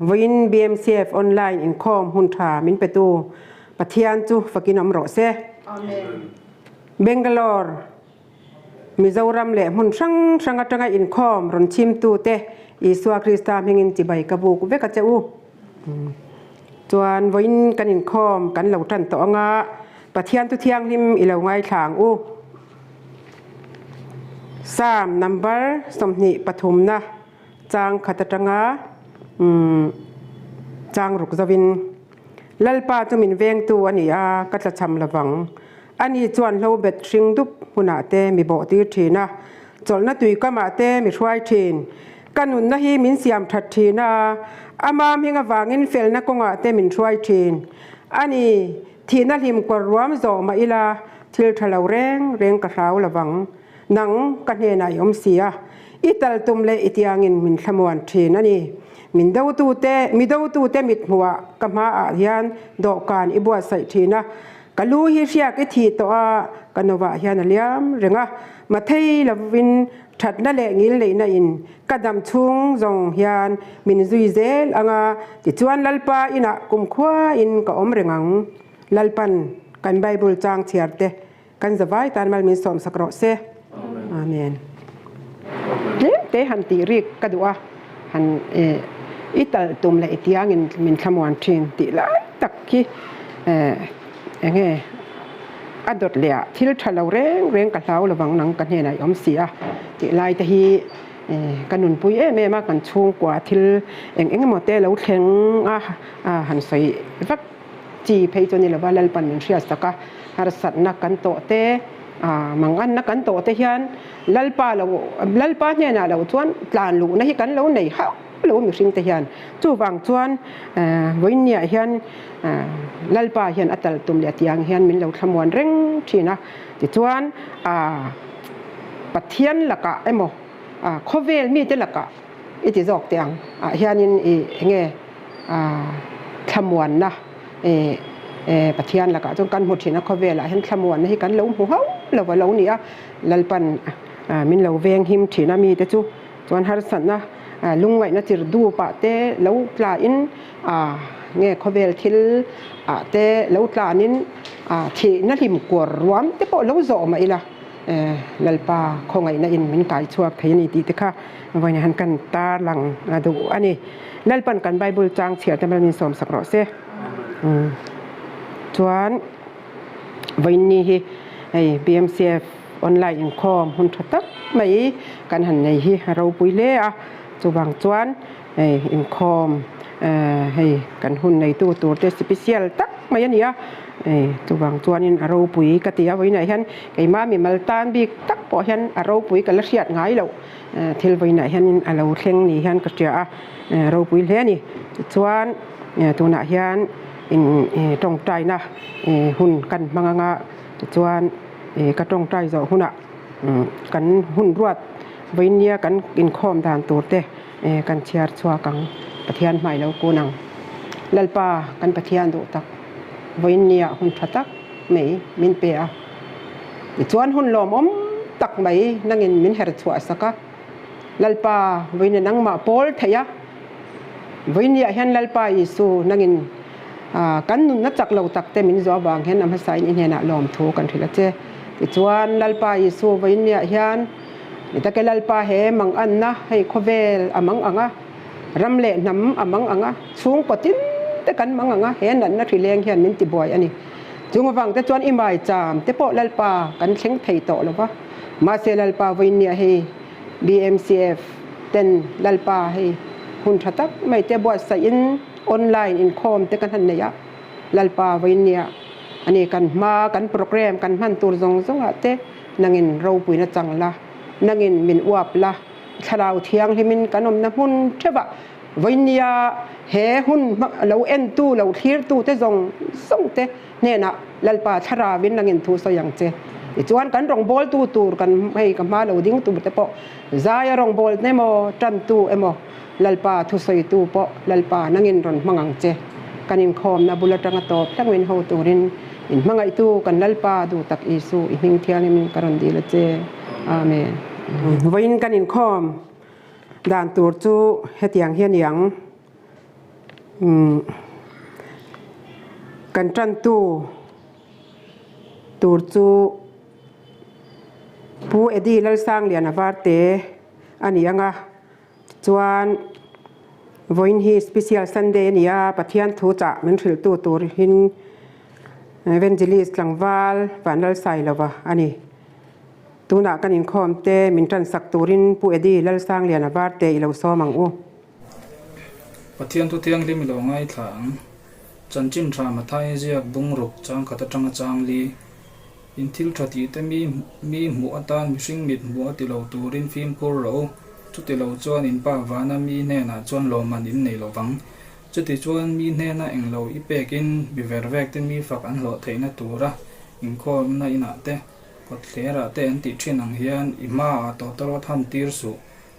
วิน BMCF ออนไลน์อินคอมหุ่นถามินเปตูปะเทียนจูฟักินอมโรเซเบงกาลอร์มิจารัมเล่หุ่นช่างกัตงอินคอมรอนชิมตูเตอิสวาคริสตามเฮงินจิบายกบูกเวกัจเจ้าจวนวินกันอินคอมกันเหล่าทันต่องะปะเทียนตุเทียงหิมอิเหล่าไงทาง3 number สมนิปฐุมนะจางขัดจังะจางรุกจวินลัลปาตุมินเวงตัวอันนี้กัตชำระวังอันนี้จวนเราเบ็ดชิงดุบหุนาเตมีบ่อตีทีนะจนนัดตุยก็มาเตมีช่วยทีนกันหุนนะฮีมินเสียมทัดทีนะอามามิงวางินเฟลนักกงอาเตมินช่วยทีนอันนี้ทีนัดหิมกวรวมโจมาอิลาทิลทะเลเร่งกระเช้าระวังนังกันเฮนายอมเสียอิตัลตุมเลอิติยางินมินขมวนทีนั่นนี่มินดาวตูเตมิดหัวกำมาอาเฮียนดอกการอิบัวใส่ทีนะกัลูฮิเชียกิทีตัวกันนวะเฮียนเลียมเรงะมาเทยลวินถัดนั่นแหละงินเลยนะอินกระดำชุงจงเฮียนมินซุยเซลอ่างติจวนลัลปาอินะกุมขวาอินก็อมเริงังลัลปันกันไบเบิลจางเชียร์เตกันจะไว้ตานมัลมินสอมสักรอเซอาเมนเตหันตีริกกระดัวหันอิตาตุมละอิติยางินมินขมวนทินติละตักขี้เงี้ยอดดเลียทิลทะเลเร่งกระเท้าระวังนังกันเนี่ยนะยอมเสียติลายตะฮีกันนุนปุยแม่มากันช่วงกว่าทิลหมดเตแล้วแข็งหันใส่ฟักจีเพย์จนนี่ละว่าลัลปันมินเชียสตะกะฮาร์สัตนักกันโตเตมังอันนักกันโตเทียนลัลปาเนี่ยนะเราชวนลานลูนะที่กันเราไหนเขาเรามีสิ่งเทียนจู่บางชวนวินเนี่ยเฮียนลัลปาเฮียนอัตลตุมเลียตียงเฮียนมินเราทำวันเร่งทีนะที่ชวนปะเทียนละกะไอ้หมอโคเวลมีแต่ละกะอิติจอกเตียงเฮียนินเงี้ยทำวันนะปะเทียนละกะจงกันหมดทีนะโคเวลเห็นทำวันให้กันเราหัวเราว่าเราเนี่ยลัลปันมินเราเวงหิมทีนะมีแต่จู่จวนฮาร์สันนะลุงไว้นะจิรดูปะเตะแล้วปลาอินเงี้ยเขาเวลทิลเตะแล้วปลานินที่นั่นหิมกวรวมเตะพอแล้วโจมาอีละลัลปาคงไงนะอินมันกายชัวขยันอีตีเตะค่ะวันนี้หันกันตาหลังดูอันนี้ลัลปันกันไบเบิลจางเฉียดแต่มันมีสมสักรอเซ่ชวนวันนี้ไอ้ BMCF ออนไลน์อินคอมหุ่นทัดไม่กันหันในที่เราปุยเล่จูบางจวนอินคอมให้กันหุ่นในตัวเตสเปเชียลตักมาอย่างนี้จูบางจวนอินเราปุยกติยาไว้ไหนฮันไก่มามีมัลตันบิกตักพอฮันเราปุยกันละเสียดง่ายเราเทลไว้ไหนฮันเราเข่งนี่ฮันกติยาเราปุยเล่นี่จวนตัวหน้าฮันตรงใจนะหุ่นกันบางงะจวนกระตรงใจจะหุ่นกันหุ่นรวดวินเนียกันอินคอมด่านตัวเตกันเชียร์ชัวกังปะเทียนใหม่แล้วกูนังลัลปากันปะเทียนดูตักวินเนียหุ่นทักไม่มินเปียจวนหุ่นลมตักไม่นั่งอินมินเฮรชัวสักลัลปาวินนั่งมาโพลเทียวินเนียเห็นลัลปาอิสูนั่งอินกันนุนนัดจักเราตักเตมินจอบางเห็นน้ำภาษาอินเฮน่ะลมทูกันทีละเจ้จวนลัลปาอิสูวินเนียเห็นนี่ตะเกลัลปาเฮมังอันนะให้โคเวลมังอังะรำเละน้ำมังอังะสูงปตินแต่กันมังอังะเห็นนั่นนะที่เลี้ยงเห็นมินติบอยอันนี้จุงฟังแต่จวนอิมายจามแต่พอลัลปากันเข่งไทยโตหรือวะมาเซลัลปาวินเนี่ยให้ BMCF เต้นลัลปาให้หุ่นทักไม่แต่บวชใส่อินออนไลน์อินคอมแต่กันทันเนี่ยลัลปาวินเนี่ยอันนี้กันมากันโปรแกรมกันมันตัวจงเตนังอินเราปุยนะจังละนังอินมินอวบละชาดาวเทียงที่มินกันอมน้ำหุ่นใช่ปะวินยาเฮหุ่นเราเอ็นตู้เราทีร์ตู้เตจงส่งเตเนี่ยนะลัลปาชาราวินนังอินทูสยังเจจวนกันรองบอลตู้ตูกันให้กับมาเราดิ้งตู้แต่ปะใจรองบอลเนี่ยโมจันตู้เอโมลัลปาทุสยตู้ปะลัลปานังอินรอนมังเจกันอินคอมนะบุลจังตอบทั้งวินเฮาตูรินอินมังไอตู้กันลัลปาดูตักอิสูอิมิงเทียนมินการันดีละเจอาเมนวินกันอินคอมด่านตัวจูเฮตียงเฮียนยัง กันจันตูตูจูผู้เอดีลัลสังเลียนวาร์เตอันนี้ยังจวนวันฮีสเปเชียลซันเดย์นี่ปัทยันทูจ่ามันถือตัวตัวหินเวนจิลิสหลังวาลวันลัลไซแล้ววะอันนี้ตัวนักกันอินคอมเตมินทันสักตัวรินผู้เอดีลัลสังเลียนวาร์เตอีเราซ้อมังอูปัทยันทุเทียงที่มีลงไอ้ถังจันจินทรามาไทยเจียกบุงรุกจางขัดจังจางลีอินทิลทตีแต่มีหมูอัตานมีสิ่งมิดหมูติเหลาตูรินฟิล์มกูโรจุดติเหลาจวนอินป้าวานามีแน่น่ะจวนโลมันอินในเหลาวังจุดติจวนมีแน่น่ะเองเหลาอีเปกินบิเวร์แวกที่มีฝักอันเหลาเทน่ะตัวระอินคอมน่ะอินาเตกดเลระเตอันติชินังเฮียนอิมาต่อตลอดทันตีร์สุ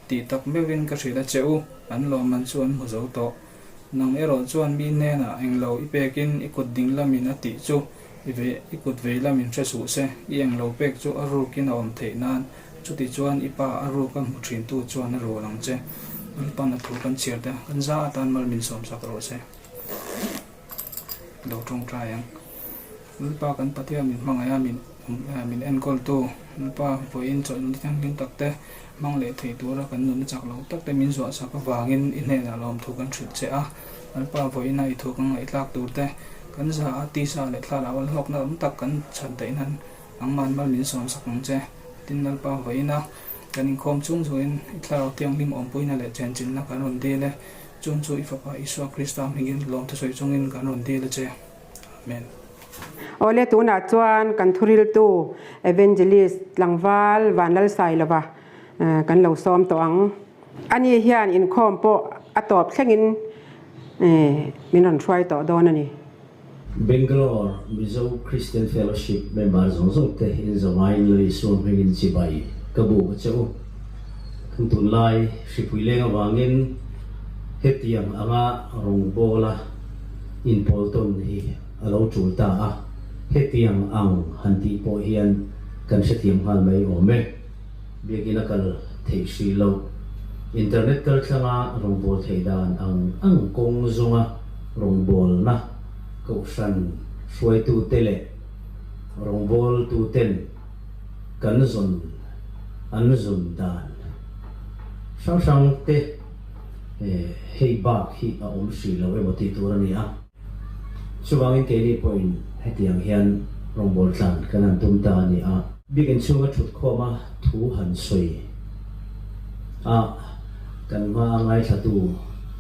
ตีตักเมวินกระสีละเจ้าอันโลมันจวนหัวเจ้าโตนังเอรอจวนมีแน่น่ะเองเหลาอีเปกินอีกดดิ่งละมินติจูอีกดเวลามินเชสุเซอีเองเหลาเป็กจูอารูกินอมเทนานจุดที่จวนอีป้าอารูกันมุทินตัวจวนอารูหลังเจอีป้านักทุกันเชียร์เดกันจ้าตานมันมินสมสักโรเซดอกตรงใจยังอีป้ากันปฏิยามินมังไงมินเอ็นกอลตัวอีป้าพออินจนที่ทั้งกินตักเตมังเละถีตัวแล้วกันนุนจากเราตักเตมินสวสักวางินอินเนน่ะลมทุกันชุดเจ้าอีป้าพออินไอทุกันไอลากตัวเตกันจ้าตีสาเล็ดลาวันหกนั้นตักกันฉันเตนั้นอังมันมินสมสักหลังเจตินนัลปาไว้นะกันอินคอมจุงจุนอิทลาวเตียงลิมอมปุยนั่นแหละเจนจินนักการุนดีเลยจุงจุยฟ้าอิสวาคริสต์ตามหิงินลองทศจุงอินการุนดีเลยเจ้าอาเมนโอเลตัวนัดจวนกันทุริลตูเอเวนเจลิสหลังวาลวันลัลไซละวะกันเหล่าซ้อมตัวอันนี้เฮียนอินคอมโปอัตอบแค่งินมินรันทรายต่อโดนนี่Bangalore Mizo Christian Fellowship member zong te in zawai loi som hingin chibai kabu chau khantun lai sipuileng awangin hetiang anga rongbola in polton hi alo chulta a hetiang ang hanti po hian kan sethiam hal mai ome biagina kal theishi lo internet kal thanga rongbol theidan ang kong zonga rongbol na cậu săn xuôi tu tê lệ rong bol tu tên cắn dồn ăn dồn đàn sang sang tê hay bạc hi ôm xì lâu em một tí tu ra nè số vàng in cái point hay tiếng hiền rong bol săn cái nan tum ta nè biết cái số chút khó mà thu hẳn xuôi cần mà ngay sa tu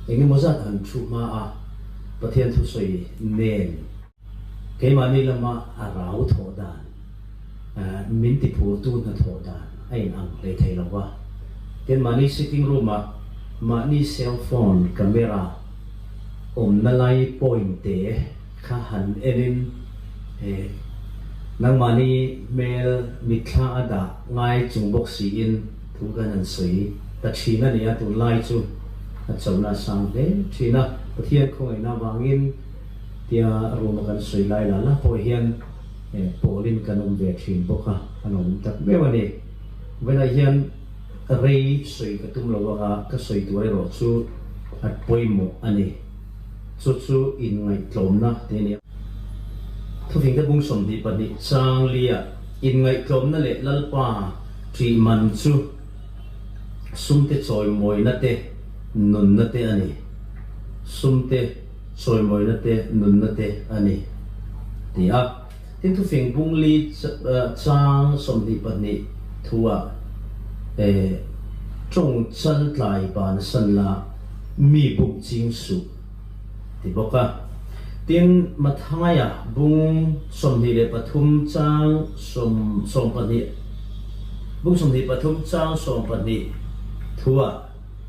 anh em rất hẳn chút màประเทศทุสวยเนนเกี่ยมันนี่ละมาเราโถดานมินติพูตูนโถดานไอ้อังเลยไทยละว่าเกี่ยมันนี่ sitting room มานี่เซลโฟนกล้องนั่นไล่ point เตะข้าหันเอ็นนั่งมานี่เมลมิคลาดาง่ายจุงบ็อกซีอินทุกกันนั่นสวยแต่ชีนั่นเนี่ยตัวไล่จุอันสำนักสังเกตชีน่ะประเทศคงไอ้นาวางินที่รวมกันสวยไล่ละนะพอเห็นโปลินกันนมเวชินพวกเขาขนมตักไม่วันนี้เวลาเห็นเรียสวยกระตุ้มเราว่าก็สวยตัวเรอสู้อัดป่วยหมดอันนี้สู้อินไงกลมนะทีนี้ทุกสิ่งที่บุ้งสมดีปนิจางเลียอินไงกลมนั่นแหละลัลปาที่มันสู้สุ่มเตะซอยมวยนั่นเตะนุนนั่นเตะอันนี้สุ่มเตะซอยมวยนั่นเตะนุนนั่นเตะอันนี้ที่ที่ทุกสิ่งบุ้งลีจางสมดีปนิทัวจงจันทร์ลายปานสันละมีบุกจิงสุที่บอกว่าเตียนมาทางไงบุ้งสมดีเลยปฐุมจางสมปนิบุ้งสมดีปฐุมจางสมปนิทัว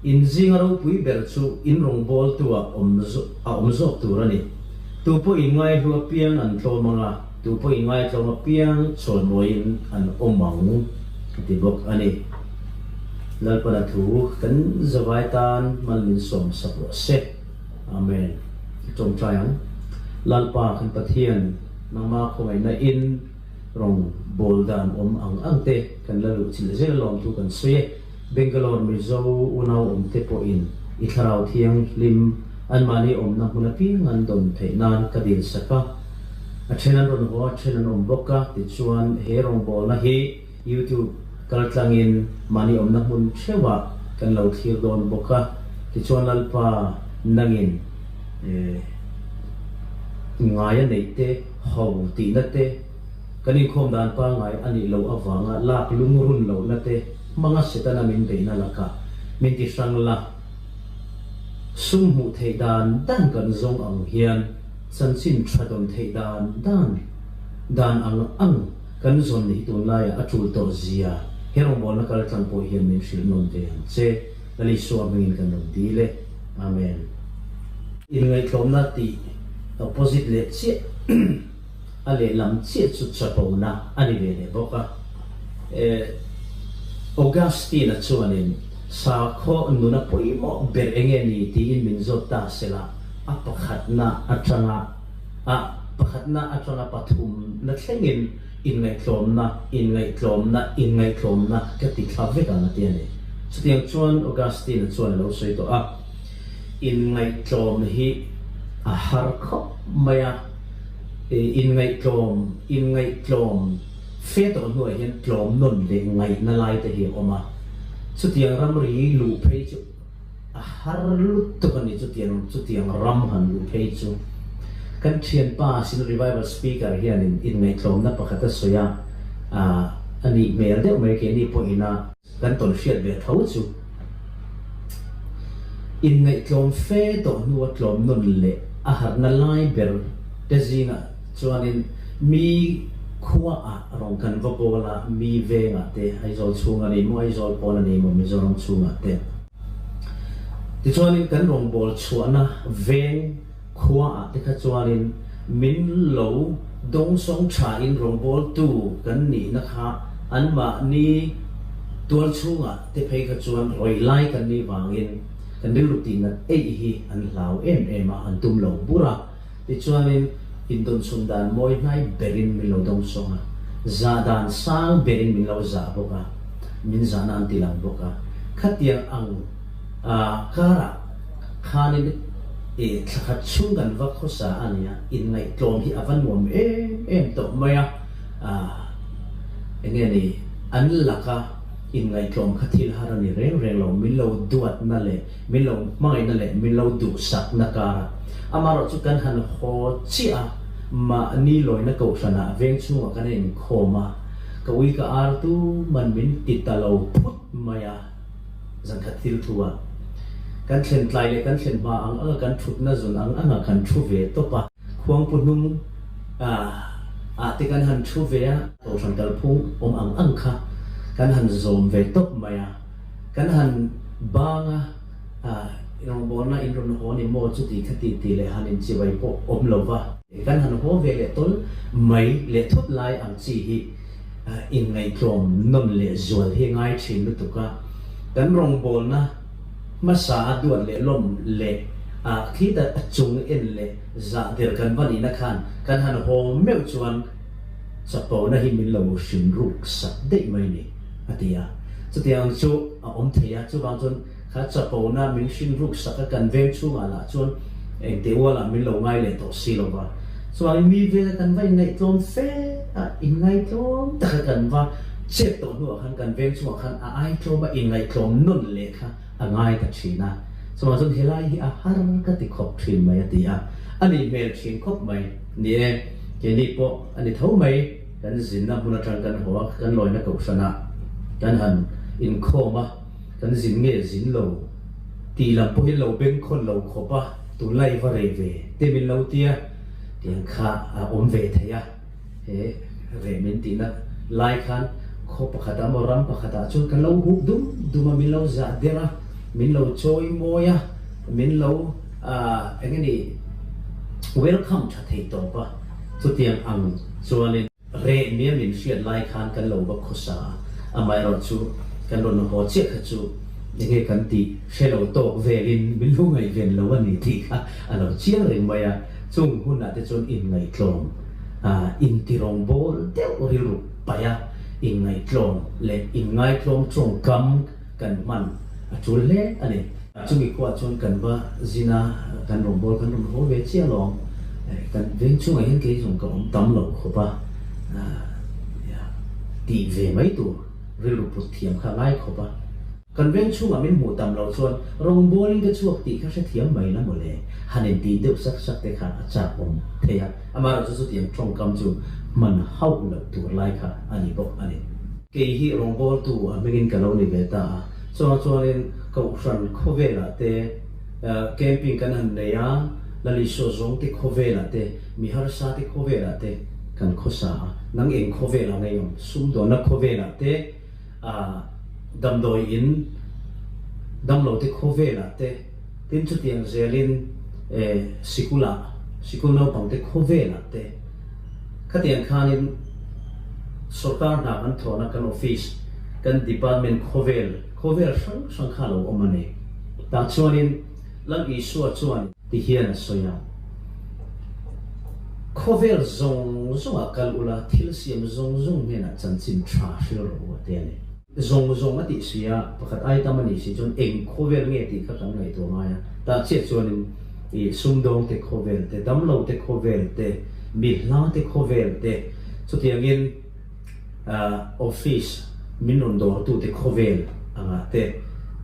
อินซิงเราปุยเบลซูอินรงบอลตัวอมซอกตัวนี่ตัวพวกอินไงทัวเปียงอันโตมังละตัวพวกอินไงโตมาเปียงส่วนมวยอันอมมังที่บอกอันนี้แล้วปนัดถูกันจะไว้ตานมันมินสมสับเสะอาเมนจงใจอันลัลปาขันปะเทียนนางมาคงไอ้นายอินรงบอลดานอังเตกันแล้วจิลเจลลอมทุกันสวยเบงกาลอนมิโซอุนาวเตโปอินอิทราวเทียงลิม อันมานี่อมนักมันพี่งันโดนเทนานกระดิ่งสักก็เช่นนั้นรอนหัวเช่นนั้นอมบกะติดชวนเฮรองบอลนะเฮ YouTube กระตังอินมานี่อมนักมันเชื่อว่ากันเราเที่ยวโดนบกะติดชวนลัลปานังอินง่ายในเตะหาวตีนัดเตะกันนี่คมดานป้าง่ายอันนี้เราเอาฟังลากลุงรุ่นเรานัดเตะมังสตานามินเดน่าละกะมินติสังละสุ่มหูเทดานด้านกันทรงอังเฮียนสันสินทรดมเทดานด้านอังกันทรงนี้ตัวลายอัจฉริยะเสียเฮรองบอลนักการทางโพเฮียนมิสิลนนเดียนเซลลิสวามินกันนนดีเลยอาเมนอินไงคลมนาตี opposite เลเชียอะไรลำเชียสุดสะพงนะอันนี้เวเนี่ยบอกว่าออกัสตินชวนนินสาขอนุนับไปหมอเบรเองนี่ที่อินมินโซตาเสละอัปขัดนาอัจฉริยะประขัดนาอัจฉริยะปฐุมนักเล่นอินไงคลมนะอินไงคลมนะก็ติดข้าวเวกันนะที่นี่สุดที่ชวนออกัสตินชวนเราสวยตัวอินไงคลมฮีหาร์ข้อไม่อินไงคลมเฟตอนหัวเห็นคลมนนเลยไงนั่นลายแต่เหี้ยออกมาสุดที่รำรีลูเพจหาร์ลุตตัวนี้สุดที่รำหันลูเพจกันเชียนป้าสินรีไวเวอร์สปีกเกอร์เฮียนอินไงคลมนับประคัตสวยอันนี้เมื่อเดียวเมื่อกี้นี่พออินากันต้นเชียนเบียดเท้าจูอินไงคลมเฟตอนหัวคลมนนเลยอาหารนั่นลายเบอร์เดซิงชวนนินมีขวาลงกันว่าโบลามีเวงเตะไอโซลชูงอันนี้มั่วไอโซลปอลนี่มั่วมิโซลชูงเตะที่ชวนนินกันลงบอลชวนนะเวงขวาที่เขาชวนนินมินโลดงสงชาอินลงบอลตู้กันนี่นะคะอันว่านี่ตัวชูงที่เพย์เขาชวนรอยไล่กันนี่วางอินกันดูรูทีนนั้นฮีอันลาวมาอันตุ่มเหลาบุระที่ชวนนินอินโดนสุนดานมวยไงเบรินมิลดงสงะซาดานสางเบรินมิลซาบกะมินซานันติลังบกะขัดยังอังการะขานิขัดชุ่งกันวักข้อสาอันเนี้ยอินไงกลมที่อวันมวมตกมาอย่างเงี้ยนี่อันลักะอินไงกลมขัดที่หารันเร่งเรามิลดวดนั่นแหละมิลไม่นั่นแหละมิลดุสักนักการะอามาเราจุกันหันโหชีอามานี่ลอยนักกุศลเวงชัวกันเองโคมากวิกอาร์ตูมันมินติดตะเราพุทมายาจังขัดทิลทัวกันเช่นไกลเลยกันเช่นมาอังกันชุดน่าสนอังกันชุเวตปะควงปุ่นนุ่มติกันหันชุเวะตัวฉันกัลพุงอังค่ะกันหันโซมเวตปมายากันหันบางอินโรบอลนะอินโรนหัวนี่โมจุติขัดตีเลยหันอินจีไว้ปอมลวะกันหันหัวเวเลตุลไม่เลทุบลายอังจีฮีอินไงกลมนนเลจวลเฮง่ายชินลุตุกะกันรองบอลนะมาสาดวนเลลมเลคิดจุงเอ็นเลจะเดือกันวันนี้นะคันกันหันหัวเมื่อจวนสปอนะฮิมินลามุชินรุกสักได้ไหมนี่อติยาสุดที่อังจูอมเทียจูบางจนข้าจะปอนะมินชินรุกสักกันเวงชูงอะไรจนเองเทวละมินลงไงเลยต่อสิลวะส่วนมีเวลากันไว้ในตรงเฟอินไงตรงแต่กันว่าเจ็บตัวหัวขันกันเวงชูขันไอตรงมาอินไงตรงนุ่นเลยค่ะง่ายกับชีนะสมัยจนเฮลัยอาหารก็ติดขอบทินไม่ตีอันนี้เมลชินขอบไม่เนี่ยเจนี่ปออันนี้เท่าไม่กันสินนะบุญจังกันหัวกันลอยนักกุศลกันหันอินโคมากันสินเงี้ยสินโลตีลำพูดเราเป็นคนเราขบะตุไลวะเรเวเตมินเราเตียเตียงข้าอมเวทยาเรมินตีนะไล่ขันขบขัดมรำขัดจนกันเราหุบดุมามินเราจะเดระมินเราโจยโมยามินเราอย่างนี้ welcome ชัดเจนตัวปะสุดที่อังส่วนนี้เรเมียมินเชียไล่ขันกันเราบักขสาอาไม่รอจูกันโดนหัวเจ็บขจูยังไงกันตีเชลโตเวลินบิลูไงเวนลวันนี้ที่ค่ะเราเชี่ยงเรื่องมาจงหุ่นอาจจะจนอินไงกลมอินที่รองโบลเดี๋ยวริรุปะอินไงกลมเล็กอินไงกลมจงกำกันมันจุลเล่อันนี้ chung mi kwa chon kan ba zina kan rong bol kan rong ho ve chia long kan veng chung ai hen ke jong ka om tam lo kho ba ya ti ve mai tu ril ru put thiam kha ngai kho ba kan veng chung a min mu tam lo chon rong bowling ke chuak ti kha se thiam mai na mo le hanin ti deuh sak sak te kha acha om theya amara chu tiang thong kam chu man hau lo tur lai kha ani bok ani ke hi rong bol tu a mengin ka lo ni ve ta chuan kau ran khovela te camping kan han ne ya lali so zong te khovela te mi har sa te khovela te kan khosa nang eng khovela ngai yom sum do na khovela te dam doi in dam lo te khovela te tin chu tiang zelin sikul no pang te khovela te khatiang khanin sarkar na kan thona kan office kan department khovel sang khalo omane ta chuanin lang I suwa chuan ti hian soya khovel zong akal ula thil siam zong mena chanchin tha shil ro te ne zong ati sia pakhat ai tamani si chon eng khovel nge ti kha kang ngai to maya ta che chuanin I sumdong te khovel te damlo te khovel te mi la te khovel te chutiangin office minun dor tu te khovel anga te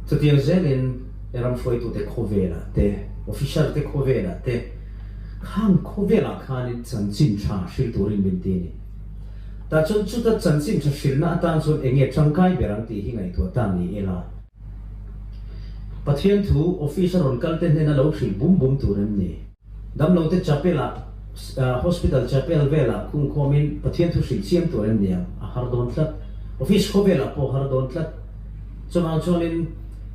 chutiang zelin eram foi tu te khovela te official te khovela te khang khovela khanin chanchin tha shil turin min ti ni ta chon chu ta chanchin tha shil na ta chon enge changkai berang ti hi ngai to ta ni ela pathian thu officer on kalte ne na lo shil bum turin ni dam lo te chapela hospital chapel vela kung komin pathian thu shil chiam turin ni a har don tlat office khovela po har don tlat chona chonin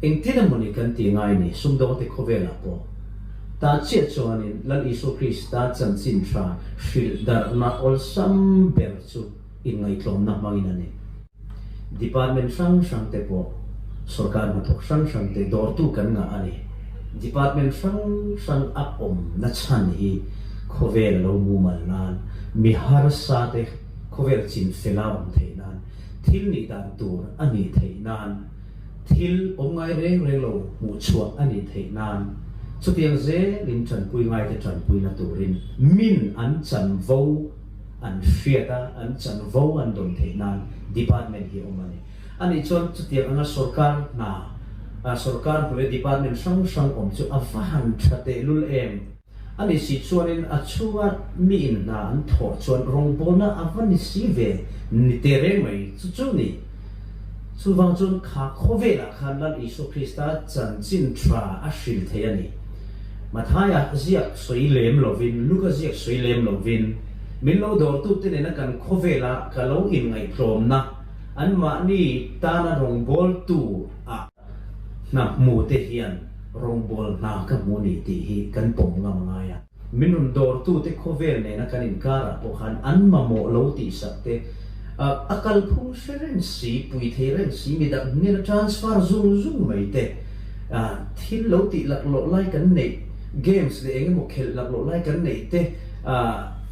eng tinamoni kan ti ngai ni sumdo te khovela po ta che chonin lal isu krista chanchin tha shil dar na ol sam ber chu in ngai tlom na mangina ni department sang te po sarkar ma thok sang te dor tu kan nga ani department sang apom na chan hi khovel lo mu mal nan mi har sa te khovel chin felawm theinan thil ni dan tur ani theinan thil omngai reng lo mu chuak ani theinan chutiang ze lim chan pui ngai te chan pui na turin min an chan vo an fiata an chan vo an don theinan department hi omani ani chon chutiang anga sarkar na sarkar pule department sang om chu afahan thate lul em ani si chuanin achua mi in na an tho chuan rong bona avani si ve ni tere mai chu ni chuwang chun kha khovela khan lan isu krista chanchin tha a shil theiani mathaya ziak soi lem lovin luka ziak soi lem lovin min lo dor tu te na kan khovela ka lo in ngai prom na an ma ni ta na rong bol tu a na mu te hian rong bol na ka mu ni ti hi kan pom ngam ngaya minun dor tu te khovel ne na kan in kara po khan an ma mo lo ti sakte akal phung seren si pui theren si mi da ne transfer zum mai te thil lo ti lak lo lai kan nei games le eng mo khel lak lo lai kan nei te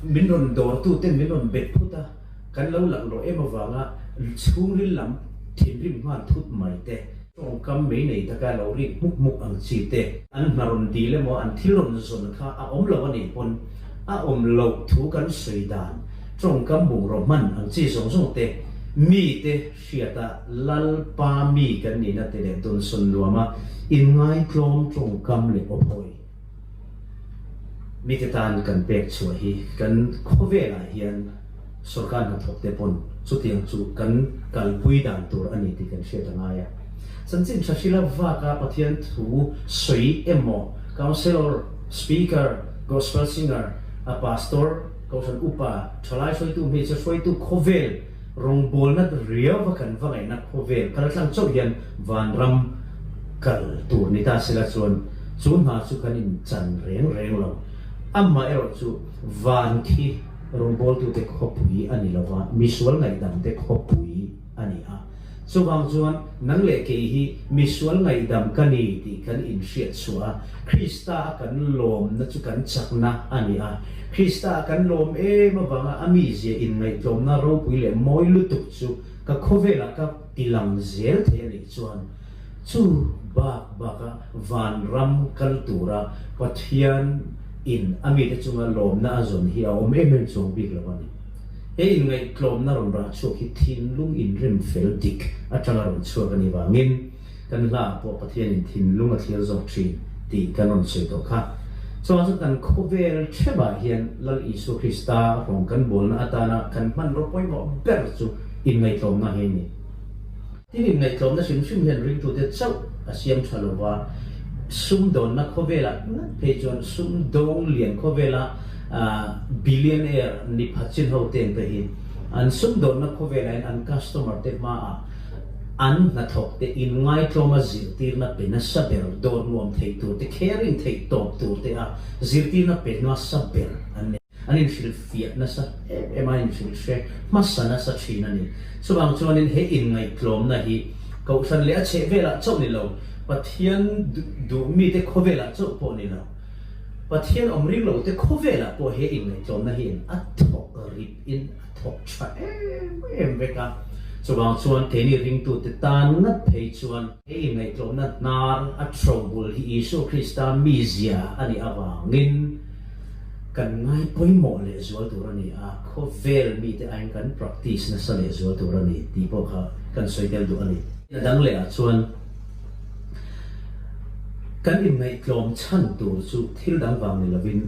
minun dor tu te minun bet phuta kan lo lak lo emawanga chung ri lam thin rim man thut mai te tong kam mei nei ta ka lo ri muk ang chi te an naron di le mo an thilon zon kha a om lo ani pon a om lo thu kan sei dan tong kam bung ro man ang chi song te mi te shiata lal pa mi kan ni na te le don son luama in ngai klom tong kam le opoi mi te tan kan pek chu hi kan khovela hian sarkar na thok te pon chu tiang chu kan kalpui dan tur ani ti kan she ta ngaya chanchin thashila vaka pathian thu soi emo counselor speaker gospel singer a pastor kausan upa thalai soi tu me che soi tu khovel rong bol na ria va kan va ngai na khovel kal tlang chau hian van ram kal tur ni ta sila chun ha chu kanin chan reng lo amma ero chu van khi rong bol tu te khopui ani lawa misual ngai dam te khopui ani a chuwang chuan nang le ke hi misual ngai dam kani ti kan in hriat chua krista kan lom na chu kan chakna ani a krista kan lom mawanga ami je in ngai tlom na ro pui le moi lutuk chu ka khovela ka tilang zel the ni chuan chu baka van ram kaltura pathian in ami te chunga lom na azon hi a om em chung big lawani e in ngai klom na ron ra chu ki thin lung in rem fel dik atanga ron chu ani wangin kan la po pathian in thin lung a thlir zo thi ti kanon se to kha so as kan khovel cheba hian lal isu krista rong kan bol na atana kan man ro poi mo ber chu in ngai klom na he ni ti in ngai klom na sim hian ring tu te chau asiam thalowa sum don na khovela na pe jon sum dong lian khovela billionaire ni phachin ho ten pe hi an sum don na khovela an customer te ma an na thok te in ngai tloma zirtir na pe na saber don nuam thei tu te caring thei top tu te a zirtir na pe na saber an in fil fiat na sa ema in fil she masana sa china ni so bang chuan in he in ngai tlom na hi ko san le a che vela chau ni lo pathian du mi te khovela chau po ni lo pathian omring lo te khovela po he in ngai tlom na hi a thok rip in thok cha em veka so bang chuan te ni ring tu te tan na phei chuan he in ngai tlom na nar a trouble hi isu krista mizia ani awangin kan ngai poimo le zual turani a khovel mi te ain kan practice na sa le zual turani ti po kha kan soitel du ani dang le a chuan kan in ngai tlom chan tur chu thil dang wang ni lovin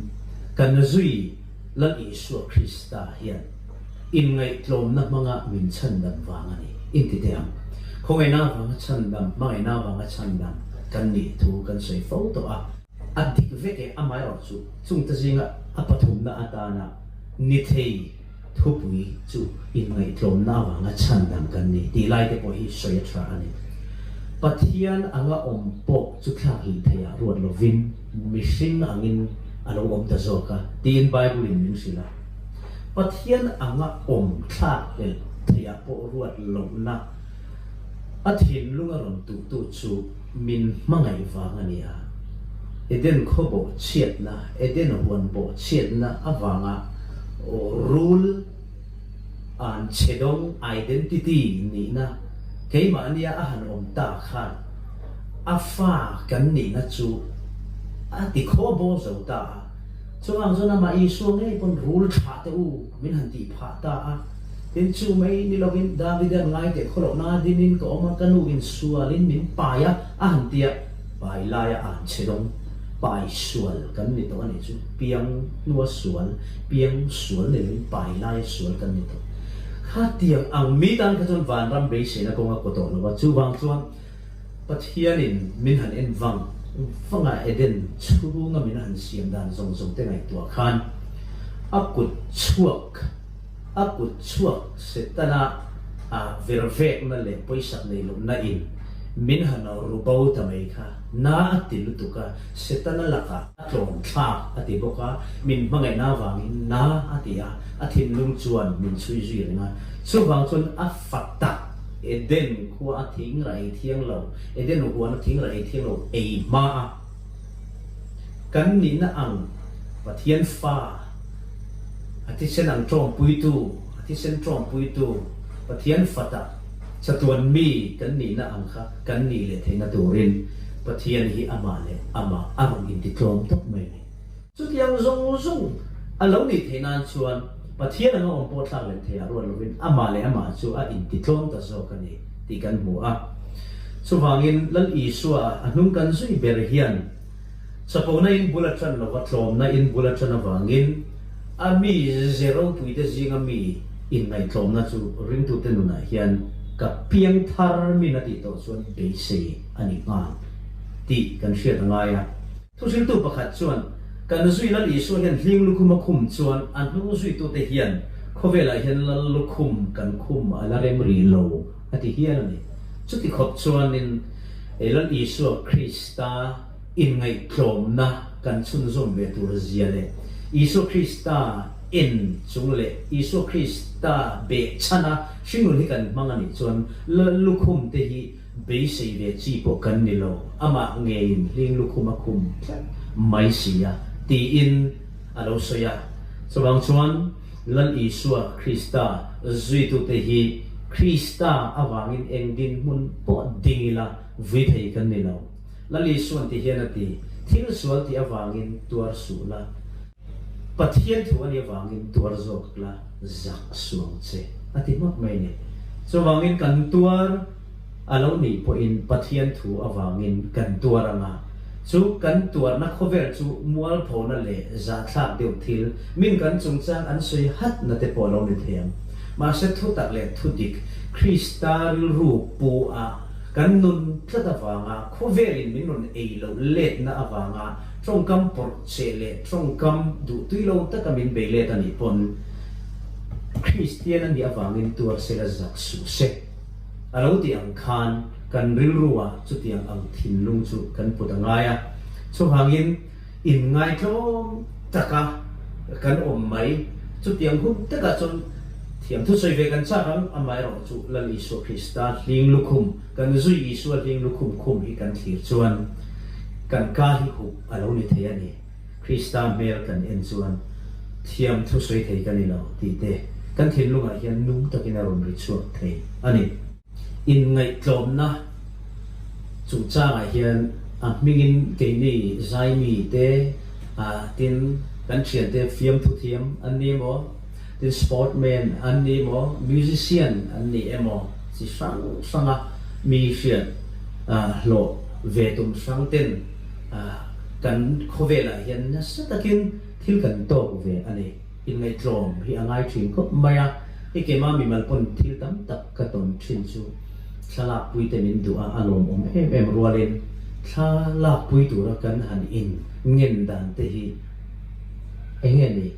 kan zui la isu krista hian in ngai tlom na manga min chan dam wang ani in ti te am khongai na wang chan dam mai na wang chan dam kan ni thu kan soi fo to a adik veke amai ro chu chung ta jinga apathum na atana ni thei thupui chu in ngai tlom na wanga chan dam kan ni ti lai te po hi soi tra ani pathian anga ompo chu thla hi theya ruat lovin mishing angin alo om ta zoka ti in bible in min sila pathian anga om thla el theya po ruat lo na athin lunga ron tu chu min mangai wanga ni a eden khobo chiat na eden hon bo chiat na awanga rule and chedong identity ni na keima ania ahan om ta khan afa kan ni na chu ati khobo zo ta chungang zona ma isu nge pon rule tha te u min han ti pha ta a tin chu mai ni lovin david ngai te kholo na dinin ko ma kanu in sualin min pa ya ahan tia pai la ya an chedong pai sual kan ni to ani chu piang nuwa sual piang sual le pai la ya sual kan ni to khatiang ang mi tan ka chon van ram be se na ko nga ko to lo chu wang chuan pathian in min han en wang fanga eden chu nga min han siam dan zong zong te ngai tua khan akut chuak setana a vervek na le poisak nei lo na in min han rubau ta mai kha na atil tu ka setana laka tlong tha ati boka min mangai na wangin na atia athin lung chuan min chui zui renga chu wang chun a fatta eden khu a thing rai thiang lo eden hu an thing rai thiang lo ei ma kan ni na ang pathian fa ati sen ang trong pui tu pathian fata satuan mi kan ni na ang kha kan ni le theina turin pathian hi ama arong in ti tlom tok mai chu tiang zong alo ni theina chuan pathian ang om po thlang le thea ro lovin ama chu a in ti tlom ta zo kan ni ti kan mu a chu wangin lal isua anung kan zui ber hian sapo na in bulatan lo wa tlom na in bulatan wangin ami zero pui te zinga mi in ngai tlom na chu ring tu te nu na hian ka piang thar mi na ti to chuan be se ani nga ti kan hriat anga ya thu sil tu pakhat chuan kan zui lal isu hian hling lukhum khum chuan an hu zui tu te hian khovela hian lal lukhum kan khum ala rem ri lo ati hian ani chu ti khop chuan in lal isu krista in ngai tlom na kan chun zom ve tur ziale isu krista in chungle isu krista be chana shingul hi kan mangani chuan lukhum te hi be sei ve chi po kan ni lo ama nge in ling lukhum akhum mai sia ti in alo soya chawang chuan lal isu krista zui tu te hi krista awangin engdin mun po dingila vi thei kan ni lo la li suan ti hian ati thil sual ti awangin tuar su la pathian thu ani awangin tuar zok la zak suang che ati mak mai ne so wangin kan tuar alo ni po in pathian thu awangin kan tuar anga chu kan tuar na khover chu mual phona le za thlak deu thil min kan chungchang an soi hat na te polo ni thiam ma se thu tak le thu dik kristal ru pu a kan nun thata wanga khoverin min nun ei lo let na awanga trong kam por che le trong kam du tuilo ta kamin be le ta ni pon christian an dia awangin tuar se la zak su se alo ti ang khan kan ril ruwa chu tiang ang thin lung chu kan putangaya chu hangin in ngai thom taka kan om mai chu tiang hun taka chon thiam thu soi ve kan cha ram amai ro chu lal isu krista ling lukhum kan zui isu ling lukhum khum hi kan thir chuan kan ka hi hu alo ni the ani krista mel kan en chuan thiam thu soi thei kan ni lo ti te kan thin lunga hian nung takin aron ri chu thei ani in ngai tlom na chu cha ngai hian a mingin ke ni zai mi te a tin kan thian te fiam thu thiam an ni mo tin sportman an ni mo musician an ni emo si sanga mi fian lo ve tum sang ten kan khovela hian na satakin thil kan to ve ani in ngai tlom hi angai thin ko maya ikema mi malpon thil tam tak ka ton thin chu thala pui te min du a alom em rualen thala pui tu ra kan han in ngen dan te hi engen ni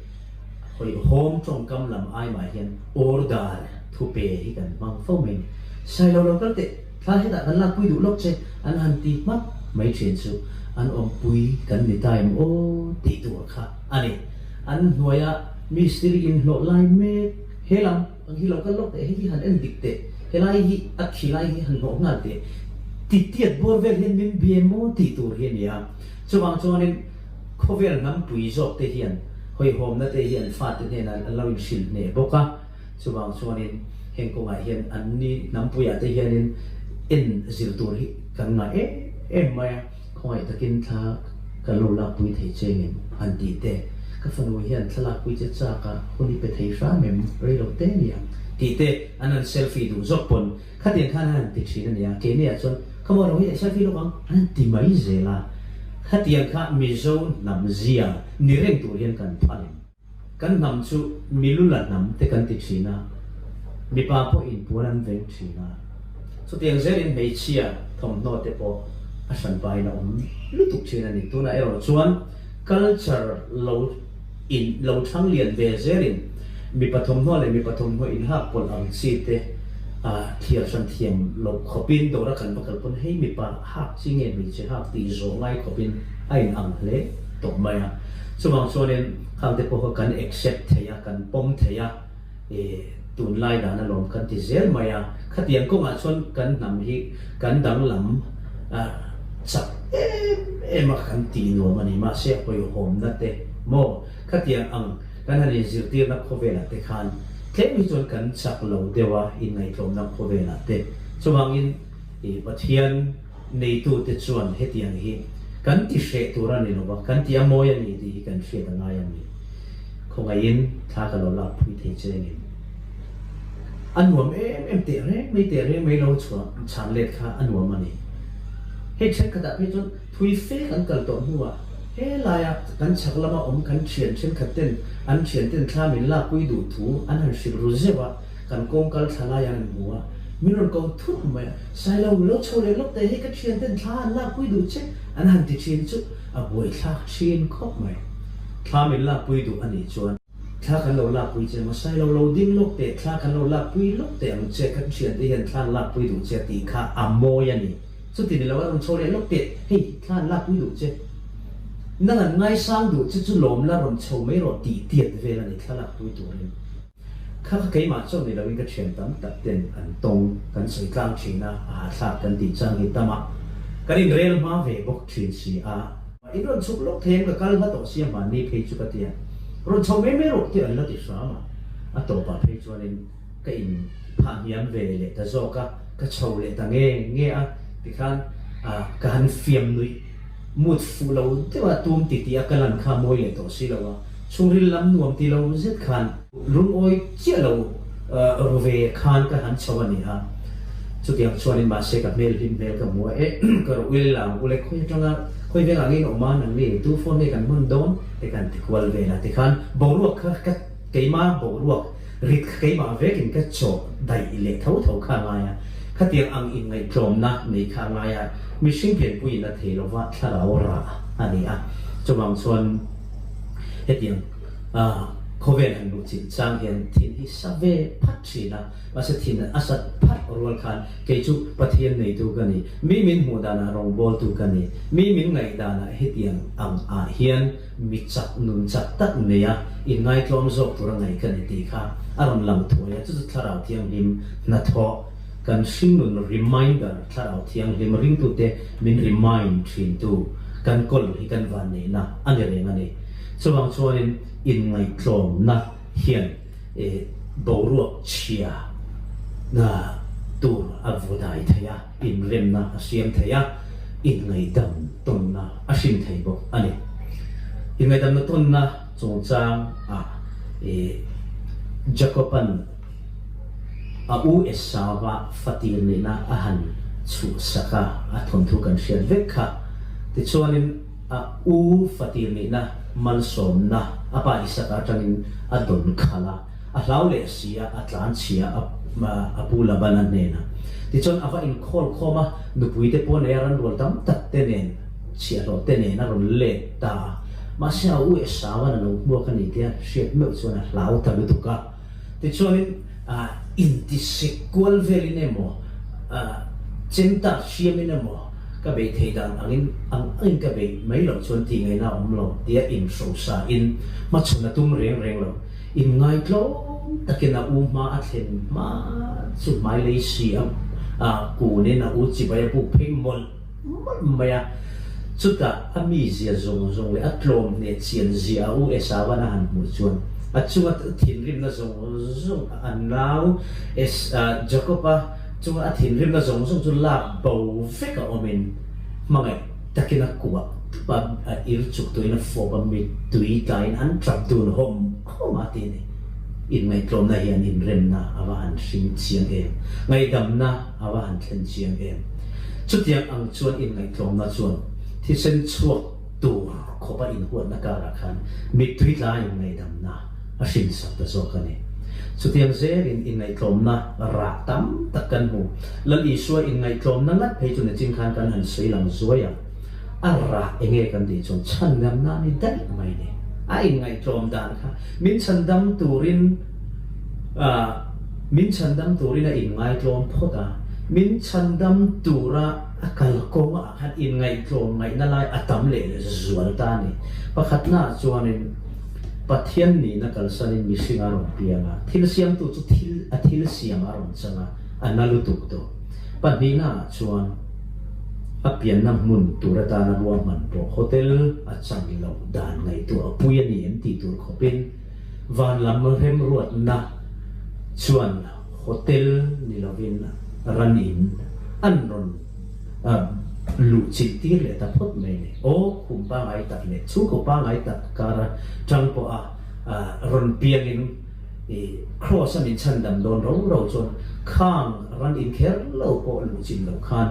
hoi hom trong kam lam ai ma hian ordar thu pe hi kan mang fo men sai lo lo kal te tha he da kan la pui du lok che an han ti mat mai chen chu an om pui kan ni time o ti tu kha ani an noya mystery in lo lai me helam ang hi lo kal lok te hi han en dik te helai hi akhilai hi han lo nga te ti tiat bor vel hin min bmo ti tur hin ya chuwang chuanin khovel nam pui jok te hian hoi hom na te hian fa te ne na lawin sil ne boka chuwang chuanin heng ko ngai hian an ni nam puya te hianin en zir tur hi kan nga em maya khoi takin tha kalula pui thei chengin an ti te ka fanu hian thala pui che cha ka holi pe thei fa mem re lo te nia ti te anan selfie du zok pon khatien khan han ti thina nia ke ne chon khamo ro hi selfie lo bang an ti mai zela khatian kha mizo nam zia ni reng tur hian kan phanin kan nam chu milula nam te kan ti thina mi pa po in puran veng thina so tiang zelin mei chia thom no te po asan pai na lutuk thina ni tu na ero chuan culture lo thang lian ve zerin mi pathom no le mi pathom ho in ha pol ang si te thiar san thiam lo khopin do ra kan bakal pon hei mi pa ha chinge mi che ha ti zo ngai khopin ain ang le to maya chumang chonen khang te po kan accept theya kan pom theya tun lai da na lom kan ti zel maya khatiang ko nga chon kan nam hi kan dang lam chak em kan ti no mani ma se poi hom na te mo khatiang ang kan hani zirtir na khovela te khan tlemi chon kan chak lo dewa in ngai tlom na khovela te chumangin pathian nei tu te chuan hetiang hi kan ti hre tura ni lowa kan ti amoya ni ti kan hre da ngai ani khongain tha ka lo la phui thei cheni anwam em te re me lo chwa chan let kha anwam ani he chen ka da pe chon thui fe kan kal to huwa he la ya kan chaklama kan thian chen khaten an thian ten thla min la pui du thu an han shil ru zewa kan kong kal thala yan huwa minun ko thut ma sai lo chole lok te he ka thian ten thla an la pui du che an han ti chin chu a boi thla chin khop mai thla min la pui du ani chuan thla kan lo la pui che ma sai lo ding lok te thla kan lo la pui lok te am che kan thian te hian thla la pui du che ti kha amo yani chu ti ni lo an chole lok te he thla la pui du cheนั่นง่ายสร้างดูจะลมแล้วรอนโชว์ไม่รอตีเตียดเวลาในขลักตัวตัวนึงข้าเคยมาช่วงนี้เราวิ่งกระเชียนตั้มตัดเต็นอันตรงกันสวยกลางชีนะสากันตีจังหิตามะกันอินเรลมาเวบกชีนสีอินรอนชุกลกเทมกับกัลมาต่อเสียมันนี่เพจุกเตียรอนโชว์ไม่รอที่อันละติดสามตัวป่าเพจวันนี้ก็อินผ่านยันเวเลยแต่โจก็โชว์เลยแต่เงี้ยติดขัน ka han fiam nui mut fu lo te wa tum ti ti akalan kha moi le to si lo wa sungril lam nuam ti lo zet khan rung oi chia lo rove khan ka han chawani ha chu tiang chuanin ma se ka mel rim mel ka mo ka ro wil lam ule khoi tanga khoi ve angin o man ang ni tu phone ne kan mun don te kan ti kwal ve la te khan bo ruak ka keima bo ruak rit keima ve kin ka cho dai ile thau thau kha ma ya kha tiang ang in ngai klom na nei kha ma ya mi sing phen pui na the lo wa thara ora ani a chawang chuan he tiang Koven han lu chin chang hian thin hi save phat thina asa thin asat phat rol khan ke chu pathian nei tu kani mi min mu dana rong bol tu kani mi min ngai dana hetiang ang a hian mi chak nun chak tak neya in ngai tlom zok tur ngai kani ti kha aram lam thoya chu tharau thiang lim na tho kan sing nun reminder tharau thiang lim ring tu te min remind thin tu kan kol hi kan van nei na ani re ngani chuwang chuanin in ngai tlom na hian boruak chia na tur avudai thaya in rem na asiam thaya in ngai dam ton na asim thai bo ani in ngai dam na ton na chongchang jacoban u esawa fatir ni na ahan chu saka athon thu kan share vekha ti chuanin u fatir ni na man som na apa isaka tangin adon khala a hlaule sia atlan chia apula banan nena ti chon ava in khol khoma nupuite pon eran rol tam tak tenen chia ro tenen ron le ta ma sia u esawa na no bo kan itia shet me chona hlau ta lu ka ti chon in ti sequel velinemo chenta siaminemo ka be thei dan angin ka be mai lo chon ti ngai na om lo tia in so sa in ma chuna tum reng reng lo in ngai tlo takena u ma athen ma chu mai le si ku ne na u chi ba pu phe mol maya chuta ami zia zong le atlom ne chian zia u esawa na han mu chuan achunga thin rim na zong anau jacoba chung a thin rim na zong chu la bo feka omin mangai takina kuwa ba ir chuk toina fo ba mi tui tain an trap tun hom khoma ti ni in mai tlom na hian in rem na awan sing chiang em ngai dam na awan thlen chiang em chutiang ang chuan in ngai tlom na chuan thi sen chuak tu khopa in huat na ka ra khan mi tui lai ngai dam na a sin sak ta zo ka ni chutiang zer in ngai tlom na ra tam takan mu lal isua in ngai tlom na ngat phei chu na ching khan kan han sei lang zoya ara enge kan di chon chan ngam na ni dai mai ne a in ngai tlom dan kha min chandam turin a in ngai tlom phoda min chandam tura akal koma han in ngai tlom ngai na lai atam le zual ta ni pakhat na chuanin pathian ni na kalsanin missing aron pianga thil siam tu chu thil siam aron changa analu tuk to panina chuan apian na mun turata na ruam man po hotel a changi lo dan ngai tu apuya ni empty tur khopin van lam rem ruat na chuan hotel ni lovin ran in anron lu chit tir le ta phot mai ne o khum pa ngai tak le chu ko pa ngai tak kara chang po ron piang in cross an in chan dam don ro chon khang ran in kher lo po lu chin lo khan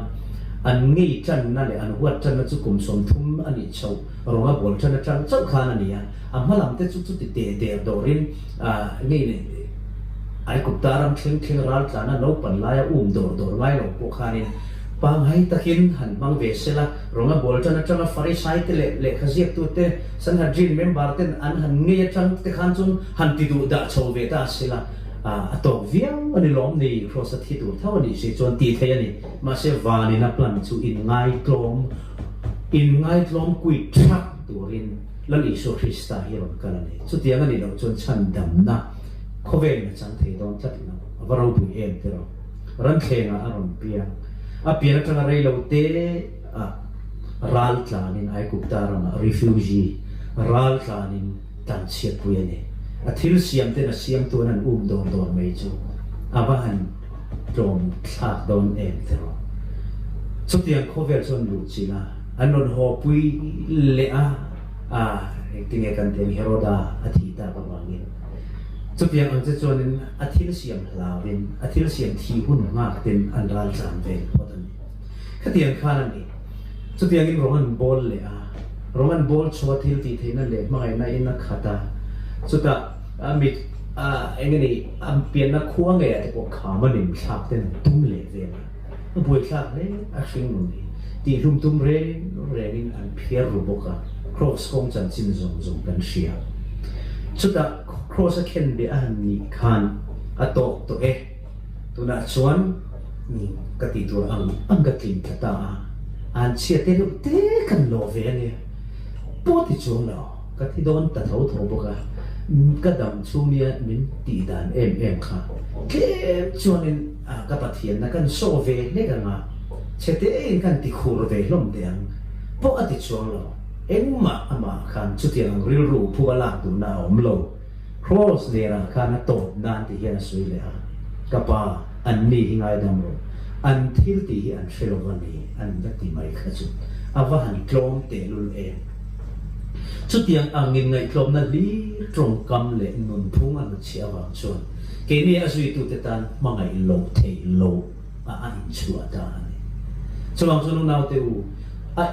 an ngi chan na le an huat chan na chu kum som thum ani chau ronga bol chan na chan chau khan ani ya amalam te chu ti te dorin ngi ne ai kup taram thing ral tlana lo pan lai dor lai lo po khanin pangai takin han bang vesela ronga bol chana changa farisai te le khaziak tu te sanhadrin member ten an han nge chang te khan chung han ti du da chho ve ta sila atok viang ani lom ni cross a thi tu thaw ni se chon ti thei ani ma se vani na plan chu in ngai tlom kui thak turin lali so krista hiron kalani chu tiang ani lo chon chan dam na khoven na chang thei don chat na varau bu em te ro ran khenga aron piang apian tanga rei lo te ral tlanin ai kuptarama refugee ral tlanin tan siat puyane athil siam te na siam tu nan don mai chu abahan trom thak don em tero ชุดเตียงโคเวลส่วนดูจีนะอันนนหอปุยเละติงกันเตียงเฮโรดาอาทิตาประมาณนี้ชุดเตียงอันจะจวนอาทิตย์เสียมลาวินอาทิตย์เสียมทีหุ่นมากเป็นอันรัลสามเวนพอตอนนี้ข้าเตียงข้านั่นเองชุดเตียงนี่โรมันบอลเลยโรมันบอลชัวทิลตีเทนั่นเลยมาไงนะอินนักขัดสุดท้ายมิดเอ็งนี่เปลี่ยนนักขั้วไงแต่พวกขามันหนึ่งชักเต็มตุ้มเลยเว้ยมันป่วยชักเลยสิ่งนู้นตีลุ่มตุ้มเร่งอันเพียรูบกะครอสคงจันจินซงกันเชียสุดท้ายครอสเข็นเดียอันนี้ขันโตตัวน่ะชวนนี่กติตัวอังกตินตาอันเชียเตลุเตกันโลเวเนี่ยปวดที่ชวนเรากติโดนตัดเท้าทบกะก็ดำช่วงนี้มันตีดานค่ะแค่ชวนนี่กับปะเทียนนะกันโซเวเนี่ยกันมาเช่นเองกันติคูรเวลมเดียงปวดที่ชวนเราเอ็งมาคันชุดยังริรูผู้ละตุนเอามโลครอสเดียร์คันโตนานที่เห็นสวยเลยกับป่าอันนี้หิงไอดำโรอันที่ที่อันเฟลวันนี้อันยัติไม่ขจุอาว่าหันกลมเตลุลเองชุดยังอ่างเงินไงกลมนั่นลีตรงกำเล่นุนพุ่งอันเชียวชวนเกนี่อาศัยตุเตตันมังไงโลเทโลอันชัวดานสว่างสนุนเอาเตอู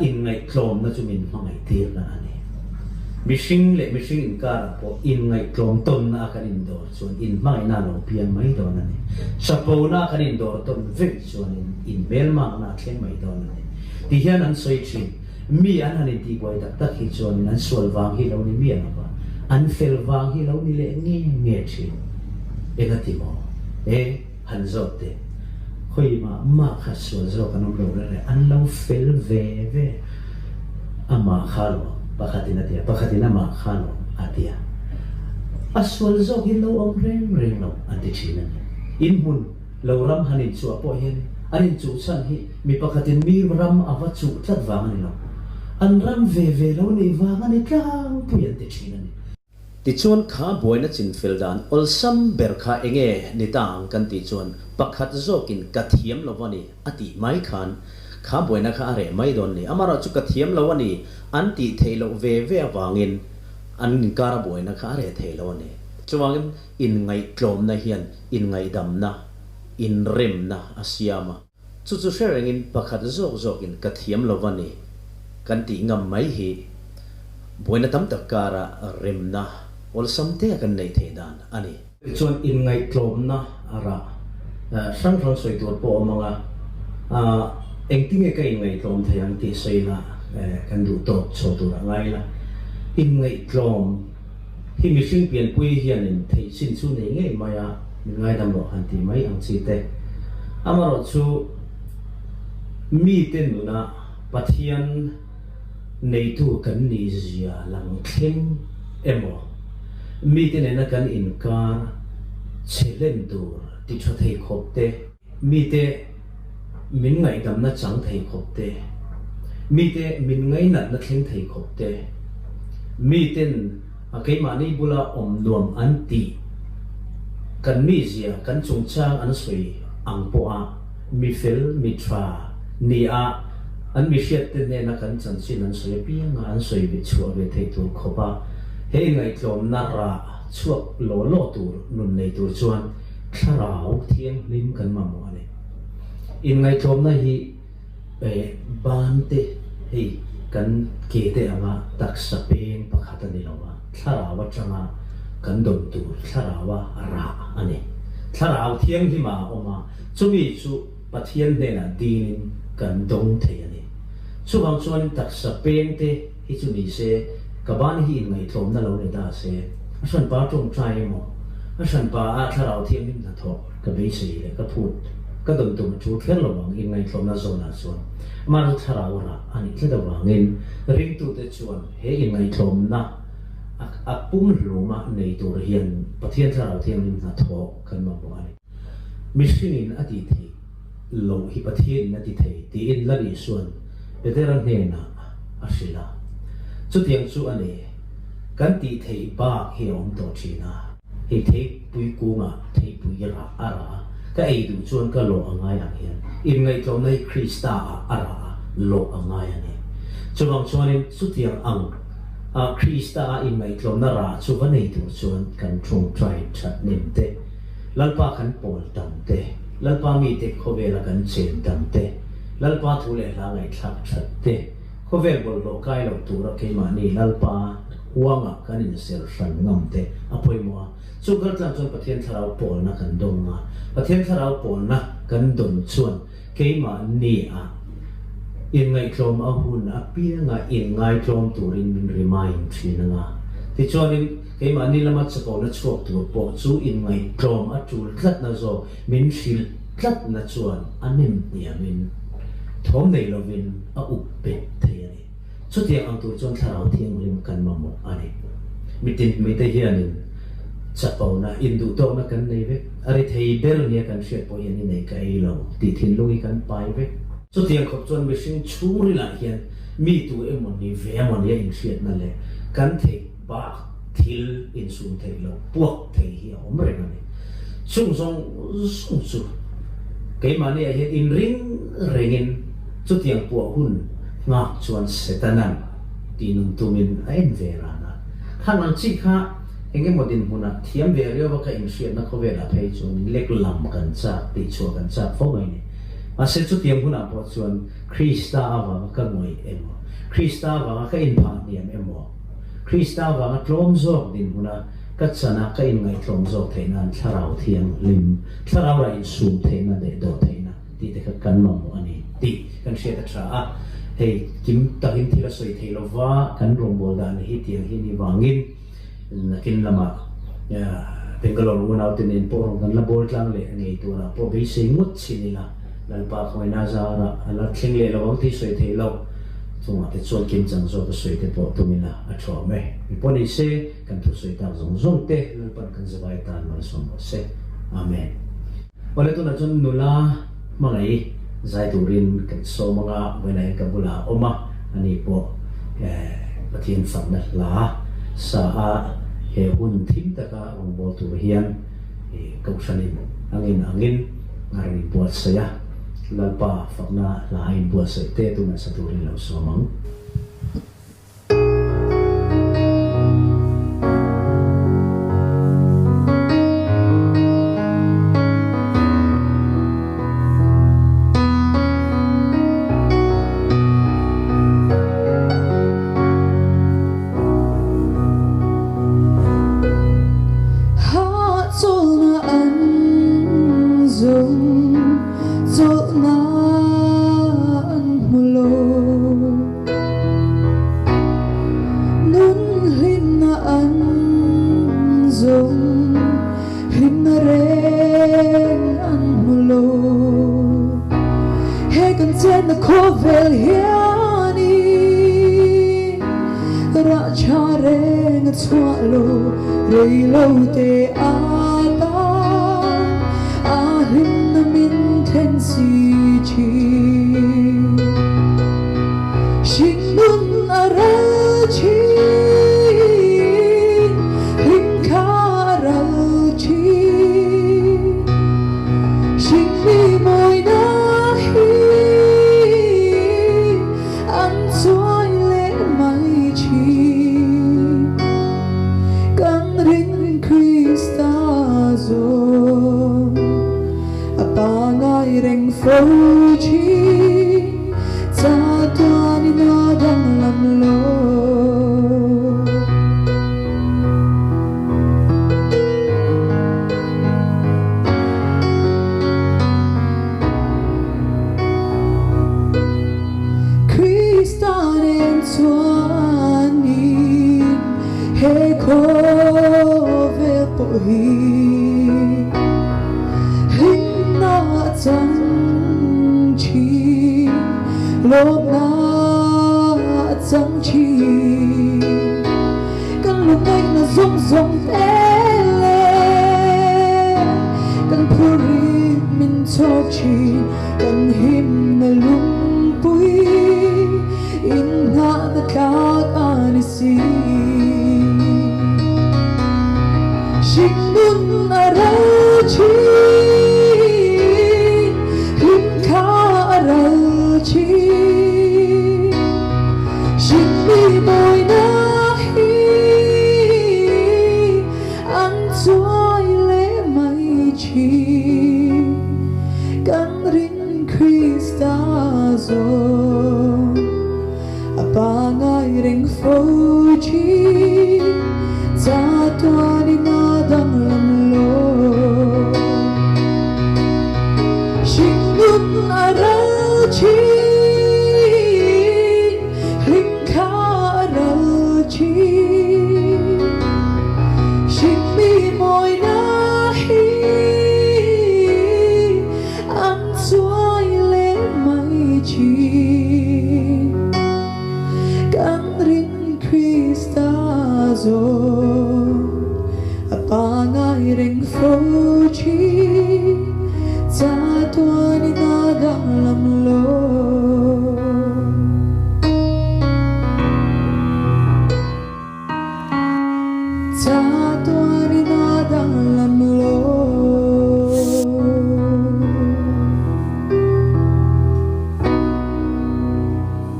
อินไงกลมนั่นจะมีมังไงเทียนะอันนี้มิชิงอินการพออินไงกลมต้นนากันอินดอร์ส่วนอินมังไงน่าลงเพียงไม่โดนนั่นเองสปอนากันอินดอร์ต้นเวกส่วนอินเบลมังน่าเข่งไม่โดนนั่นเองที่เห็นนั้นสวยจริงมีอันนั้นที่บ่อยตักหิจวนนั้นส่วนวางที่เรานี่มีอะไรบ้างอันเฟลวางที่เรานี่เลยเงี้ยจริงเอกติมอหันจดเตคุยมาขัดส่วนจดกันน้องเราเลยอันเราเฟลเวมาข้าลปะขัดนัดเดียปะขัดนัดมาข้าลอาเดียส่วนจดที่เราเอาเร่งเราอันที่ชินันอินมุนเรารำหันินชัวปอยเห็นอันนี้จูชันที่มีปะขัดมีรำอวัตจูจัดวางนี่เราอันรำเวเรานี่วางนี่กลางผู้ยันติชินันติชวนข้าบวยนัดจินฟิลดานอลซัมเบร์ข้าเองนิต่างกันติชวนปักขัดโจกินกระเทียมละวันนี้อติไม่ขันข้าบวยนักข้าอะไรไม่โดนนี่อามาเราจุกระเทียมละวันนี้อันติเทลเววางินอันการบวยนักข้าอะไรเทละวันนี้จวงอินไงกลมนะเฮียนอินไงดำนะอินริมนะอาเซียมาจุเชื่อเงินปักขัดโจกินกระเทียมละวันนี้กันติงำไม่เหีบวยนัดตั้มตะการะริมนะวอลซัมเตะกันในเทดานอันนี้ชวนอินไงกลมนะอะไรช่างสวยตัวโปมังเอ็งที่ไงก็อินไงกลมที่ยังที่สวยนะกันดูโตโชตัวไงล่ะอินไงกลมที่มีสิ่งเปลี่ยนปุยเฮียนที่สิ้นสุดในไงมายามีไงดำหลอกหันที่ไม่อังสิเตอามารชูมีเต็นนะปะเทียนในตัวกันนิจยาหลังเข้มโมมีแต่ในกันอินการเชลนตัวที่ชดให้ครบเตมีแต่มินไงดำนัดจังให้ครบเตมีแต่มินไงนัดนัดเข่งให้ครบเตมีแต่ใครมาในบุลาอมรวมอันตีกันมีเสียกันจงช่างอันสวยอังปัวมีเฟลมีทรานีอาอันมีเสียแต่ในนักกันจันทร์อันสวยเพียงอันสวยวิชัวเวทีตัวขบเฮ้ยไงกลมนาราช่วงโลตัวนุนในตัวชวนข้าราวเที่ยงลิ้มกันมาหมดเลยอินไงกลมนั่นฮีบานเตฮีกันเกเตอะมาตักสเปนปะขัดนี่เราว่าข้าราวจังมากันดมตัวข้าราวราอันนี้ข้าราวเที่ยงที่มาออกมาช่วงนี้ช่วงปะเทียนเนี่ยนะดีนกันดงเทียนนี่ช่วงบางช่วงตักสเปนเตที่ช่วงนี้เสกับบ้านที่อินไงกลมนั่นเราเลยได้เสียฉันป้าจงใจมั้งฉันป้าถ้าเราเที่ยงนี่จะถอดกับไม่ใช่เลยก็พูดก็ต้องตัวมันชูเท่าระหว่างอินไงกลมนั่นโซนส่วนมาถ้าเราละอันนี้ที่ระหว่างเงินริงตัวจะชวนเฮ้อินไงกลมนะปุ้มรู้มาในตัวเรียนประเทศถ้าเราเที่ยงนี่จะถอดกันมาบ่อยมิชินินอดีตลงที่ประเทศอดีตที่อินละดีส่วนเป็นเรื่องเงินนะอาศิลาสุดยังส่วนนี้กันตีเทปากเหี่ยวตัวจีน่าเทปุยกุ้งเทปุยระอะไร ka ei du chuan ka lo angai ang hian in ngai tlom nei Krista ara lo angai ani chuwang chuanin sutiang ang Krista in ngai tlom na ra chu va nei tu chuan kan thung trai that nim te lalpa kan pol tam te lalpa mi te khowela kan chen tam te lalpa thule la ngai thak that te khovel bol lo kai lo tu ra ke ma ni lalpa huanga kan in sel san ngam te apoi mo chu gal tlang chuan pathian tharau pol na kan dong ma pathian tharau pol na kan don chuan ke ma ni a in ngai tlom a hun a pia nga in ngai tlom turin min remind thina nga ti chuanin ke ma ni lama chapo na chuak tu po chu in ngai tlom a tul tlat na zo min fil tlat na chuan anem nia min thom nei lovin a up pe thei ani chu tiang ang tu chuan tharau thiang lim kan ma mo ani mitin mi te hianin chapo na indu to na kan nei ve ari thei bel nia kan hriat po yani nei ka ei lo ti thin lungi kan pai ve chu tiang khop chuan mi hring chhuri la hian mi tu emon ni ve emon ya in hriat na le kan thei ba thil in sum thei lo puak thei hi om re na ni sung chu ke ma ni a hian in ring rengin chu tiang pu hun ngak chuan setanan ti nung tumin a en ve ra na khang chi kha enge modin huna thiam ve rio ka in hriat na khovel a phei chuan lek lam kan cha ti chu kan cha fo mai ni a se chu tiam huna po chuan Krista awa ka ngoi emo Krista awa ka in pha niam emo Krista awa tlom zok din huna ka chana ka in ngai tlom zok theina tharau thiang lim tharau ra in sum theina de do theina ti te ka kan ma mo ani ti kan hriat a tha a hei kim takin thila soi theilowa kan rong bol dan hi tiang hi ni wangin nakin lama Bangalore un out in porong kan la bol tlang le ani tu na po bi sei mut chinila lan pa khoi na za ra ala thing le lawang ti soi thei lo chunga te chol kim chang zo ka soi te po tumina a tho me mi po ni se kan tu soi ta zong zong te lan pan kan zawai tan ma som se amen ole tu na chun nula mangai zai turin kan so manga wenai ka bula oma ani po pathian famna la sa a he hun thim taka ong bo tu hian kausanin angin ngarin buat saya lalpa fakna lain buat saya te tu na satu rin lau somang lam lo cha tua ni na dang lam lo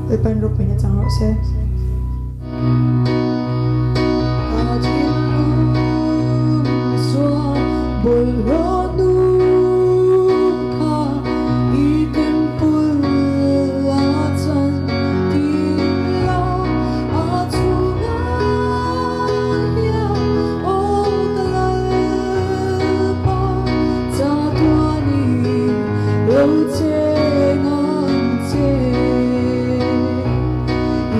ơi ban rục mình chẳng họ sẽ bồi lô nu kha i ken pul la chan ti la a chu na ya o ta la pa cha tua ni lo che ngang che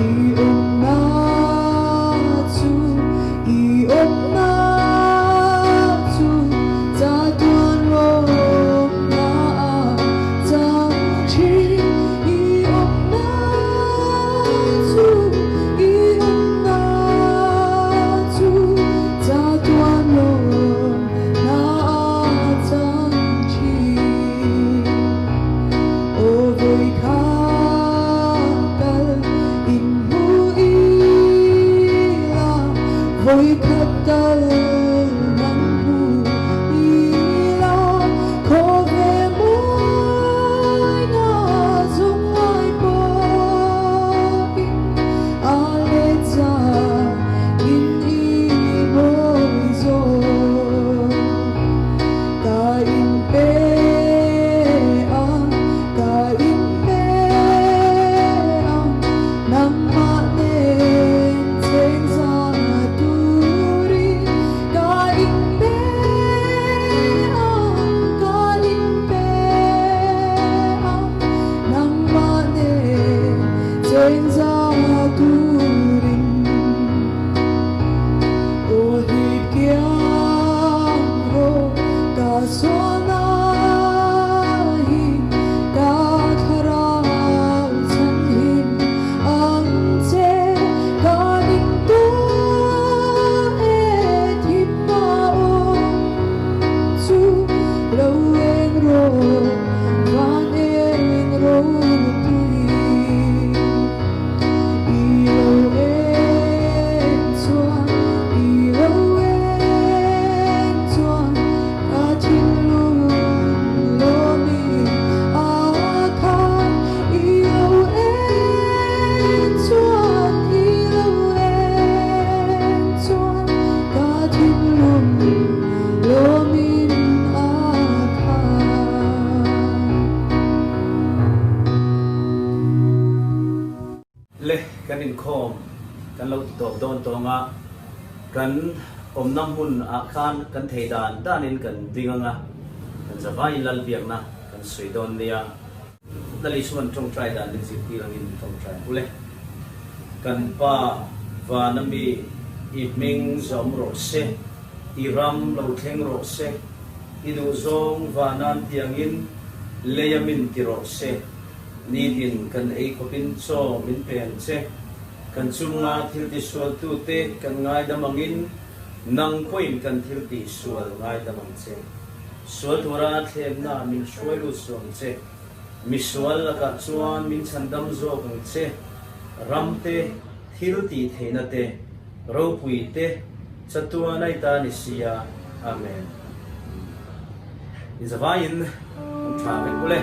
i om na chu i om na Voi khát tal nắng thu ila khó về môi na dung ai bồi aleja in i bồi rồi ta in pe ta in pe nang ma nên trên ra trên ra turin o hi kiang ro ka sona hi ka thara chan hin ang che ka ning tu e thim ma o chu lo en ro van en ro le kan in khom kan lo to don to nga kan om nam hun a khan kan thei dan in kan dinga nga kan zawai lal biak na kan sui don nia dali suan trong trai dan din si ti in trong trai ule kan pa va nami i ming zom ro se i ram lo theng ro se i du zong va nan tiang in leyamin ti ro se nidin kan ei kopin so min pen che kan chunga thil ti sual tu te kan ngai damangin nang koin kan thil ti sual ngai damang che sual thora thlem na min sual lu som che mi sual la ka chuan min chandam zo kang che ramte thil ti theina te ro pui te chatua nai ta ni sia amen is a vain tha ule